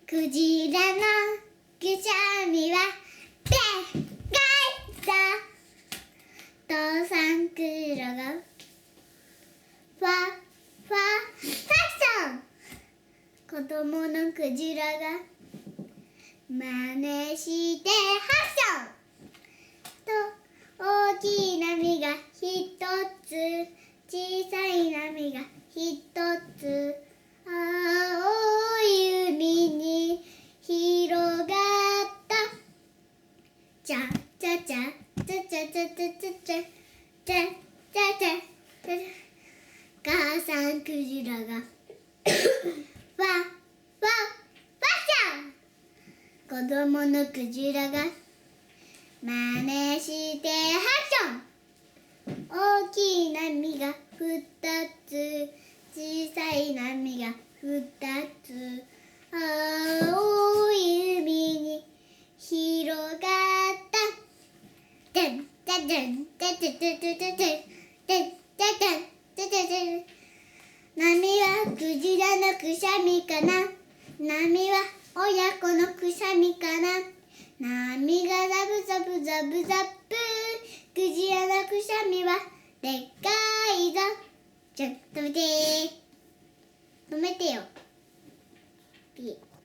クジラのくしゃみはでかいさ。父さんクロがファファファッション。子供のクジラが真似してハクション。と大きい波が一つ、小さい波が一つ、青い海に広がった。チャチャチャチャチャチャチャチャチャチャチャチャチャ。母さんクジラがファファファッション。子供のクジラが真似してハクション。大きい波が二つ、小さい波が二つ、青い海に広がった。じゃんじゃんじゃんじゃんじゃんじゃんじゃんじゃんじゃんじゃんじゃんじゃんじゃんじゃん。波はクジラのくしゃみかな。波は親子のくしゃみかな。波がザブザブザブザブ。クジラのくしゃみはでっかいぞ。じゃ、止めてよ。ピー。